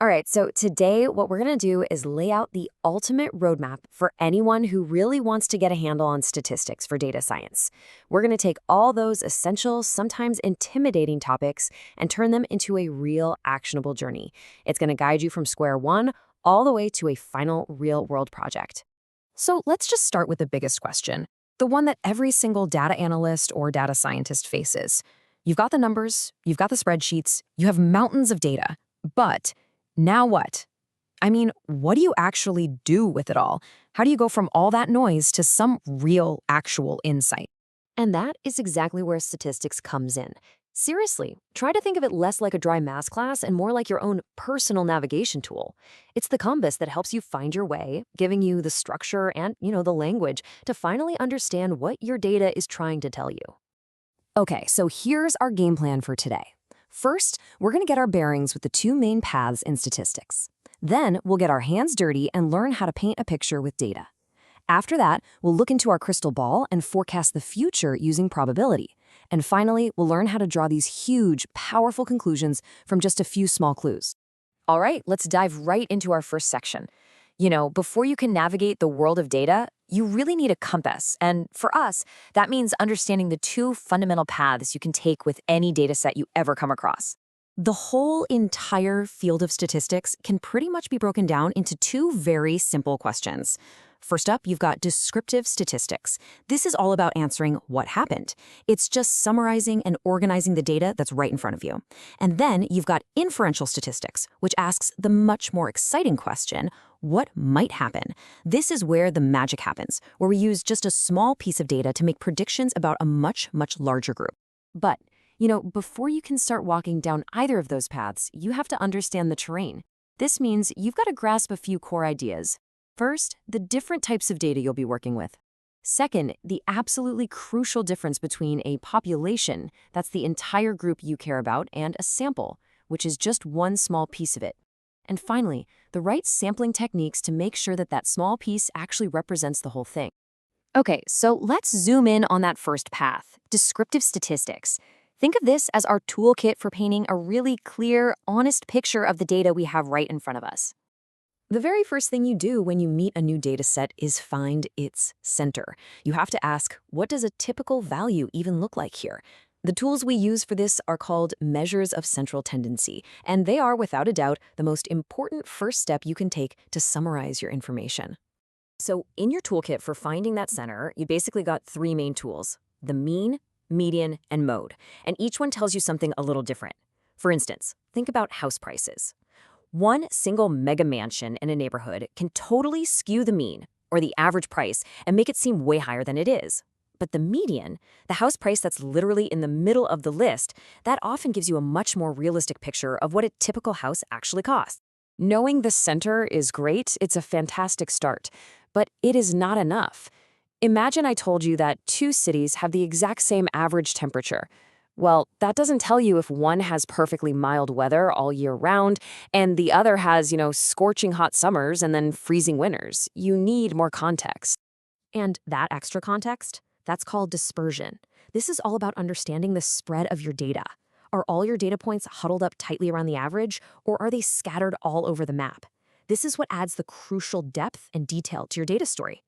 All right, so today what we're going to do is lay out the ultimate roadmap for anyone who really wants to get a handle on statistics for data science. We're going to take all those essential, sometimes intimidating topics and turn them into a real actionable journey. It's going to guide you from square one all the way to a final real-world project. So let's just start with the biggest question, the one that every single data analyst or data scientist faces. You've got the numbers, you've got the spreadsheets, you have mountains of data, but now what? I mean, what do you actually do with it all? How do you go from all that noise to some real, actual insight? And that is exactly where statistics comes in. Seriously, try to think of it less like a dry math class and more like your own personal navigation tool. It's the compass that helps you find your way, giving you the structure and, the language to finally understand what your data is trying to tell you. Okay, so here's our game plan for today. First, we're going to get our bearings with the two main paths in statistics. Then, we'll get our hands dirty and learn how to paint a picture with data. After that, we'll look into our crystal ball and forecast the future using probability. And finally, we'll learn how to draw these huge, powerful conclusions from just a few small clues. All right, let's dive right into our first section. Before you can navigate the world of data, you really need a compass. And for us, that means understanding the two fundamental paths you can take with any data set you ever come across. The whole entire field of statistics can pretty much be broken down into two very simple questions. First up, you've got descriptive statistics. This is all about answering what happened. It's just summarizing and organizing the data that's right in front of you. And then you've got inferential statistics, which asks the much more exciting question, what might happen? This is where the magic happens, where we use just a small piece of data to make predictions about a much, much larger group. But, before you can start walking down either of those paths, you have to understand the terrain. This means you've got to grasp a few core ideas. First, the different types of data you'll be working with. Second, the absolutely crucial difference between a population, that's the entire group you care about, and a sample, which is just one small piece of it. And finally, the right sampling techniques to make sure that that small piece actually represents the whole thing. Okay, so let's zoom in on that first path, descriptive statistics. Think of this as our toolkit for painting a really clear, honest picture of the data we have right in front of us. The very first thing you do when you meet a new data set is find its center. You have to ask, what does a typical value even look like here? The tools we use for this are called measures of central tendency, and they are, without a doubt, the most important first step you can take to summarize your information. So in your toolkit for finding that center, you basically got three main tools: the mean, median, and mode, and each one tells you something a little different. For instance, think about house prices. One single mega mansion in a neighborhood can totally skew the mean, or the average price, and make it seem way higher than it is. But the median, the house price that's literally in the middle of the list, that often gives you a much more realistic picture of what a typical house actually costs. Knowing the center is great, it's a fantastic start, but it is not enough. Imagine I told you that two cities have the exact same average temperature. Well, that doesn't tell you if one has perfectly mild weather all year round and the other has, scorching hot summers and then freezing winters. You need more context. And that extra context, that's called dispersion. This is all about understanding the spread of your data. Are all your data points huddled up tightly around the average, or are they scattered all over the map? This is what adds the crucial depth and detail to your data story.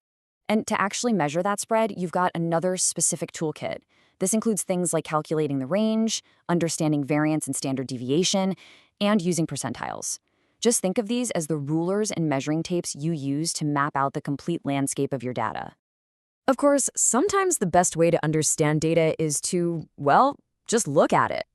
And to actually measure that spread, you've got another specific toolkit. This includes things like calculating the range, understanding variance and standard deviation, and using percentiles. Just think of these as the rulers and measuring tapes you use to map out the complete landscape of your data. Of course, sometimes the best way to understand data is to, just look at it.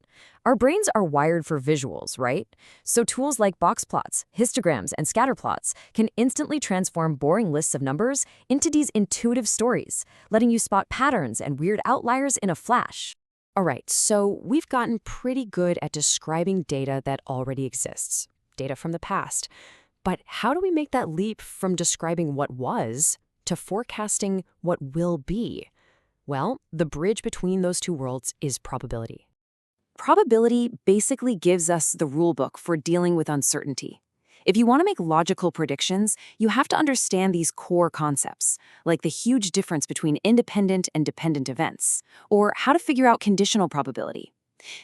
Our brains are wired for visuals, right? So tools like box plots, histograms, and scatter plots can instantly transform boring lists of numbers into these intuitive stories, letting you spot patterns and weird outliers in a flash. All right, so we've gotten pretty good at describing data that already exists, data from the past. But how do we make that leap from describing what was to forecasting what will be? Well, the bridge between those two worlds is probability. Probability basically gives us the rulebook for dealing with uncertainty. If you want to make logical predictions, you have to understand these core concepts, like the huge difference between independent and dependent events, or how to figure out conditional probability.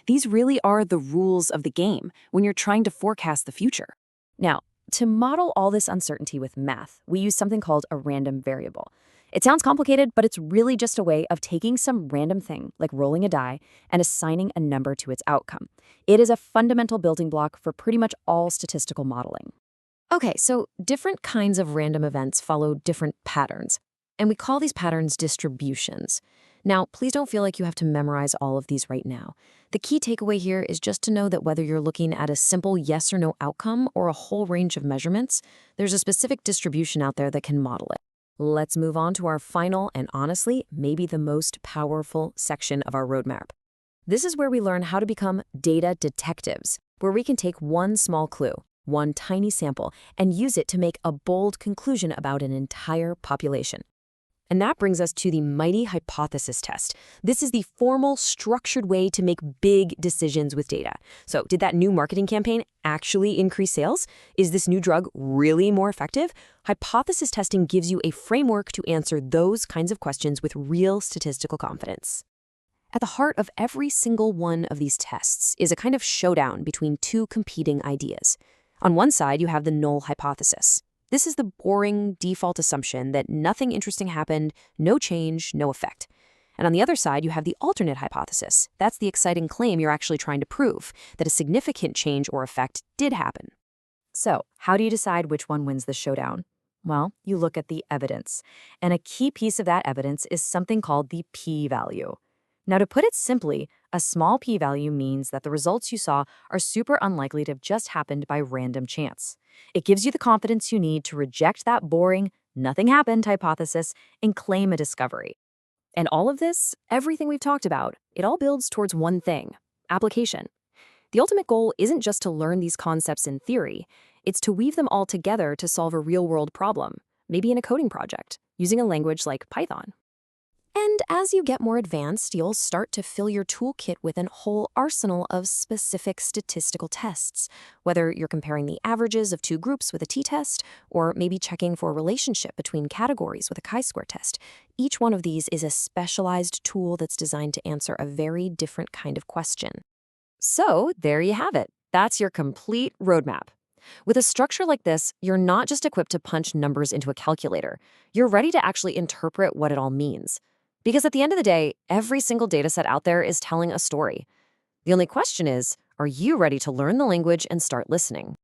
These really are the rules of the game when you're trying to forecast the future. Now, to model all this uncertainty with math, we use something called a random variable. It sounds complicated, but it's really just a way of taking some random thing, like rolling a die, and assigning a number to its outcome. It is a fundamental building block for pretty much all statistical modeling. Okay, so different kinds of random events follow different patterns, and we call these patterns distributions. Now, please don't feel like you have to memorize all of these right now. The key takeaway here is just to know that whether you're looking at a simple yes or no outcome or a whole range of measurements, there's a specific distribution out there that can model it. Let's move on to our final and honestly, maybe the most powerful section of our roadmap. This is where we learn how to become data detectives, where we can take one small clue, one tiny sample, and use it to make a bold conclusion about an entire population. And that brings us to the mighty hypothesis test. This is the formal, structured way to make big decisions with data. So, did that new marketing campaign actually increase sales? Is this new drug really more effective? Hypothesis testing gives you a framework to answer those kinds of questions with real statistical confidence. At the heart of every single one of these tests is a kind of showdown between two competing ideas. On one side, you have the null hypothesis. This is the boring default assumption that nothing interesting happened, no change, no effect. And on the other side, you have the alternate hypothesis. That's the exciting claim you're actually trying to prove, that a significant change or effect did happen. So, how do you decide which one wins the showdown? Well, you look at the evidence. And a key piece of that evidence is something called the p-value. Now, to put it simply, a small p-value means that the results you saw are super unlikely to have just happened by random chance. It gives you the confidence you need to reject that boring, nothing happened hypothesis and claim a discovery. And all of this, everything we've talked about, it all builds towards one thing: application. The ultimate goal isn't just to learn these concepts in theory, it's to weave them all together to solve a real-world problem, maybe in a coding project, using a language like Python. And as you get more advanced, you'll start to fill your toolkit with a whole arsenal of specific statistical tests, whether you're comparing the averages of two groups with a t-test, or maybe checking for a relationship between categories with a chi-square test. Each one of these is a specialized tool that's designed to answer a very different kind of question. So there you have it. That's your complete roadmap. With a structure like this, you're not just equipped to punch numbers into a calculator. You're ready to actually interpret what it all means. Because at the end of the day, every single dataset out there is telling a story. The only question is, are you ready to learn the language and start listening?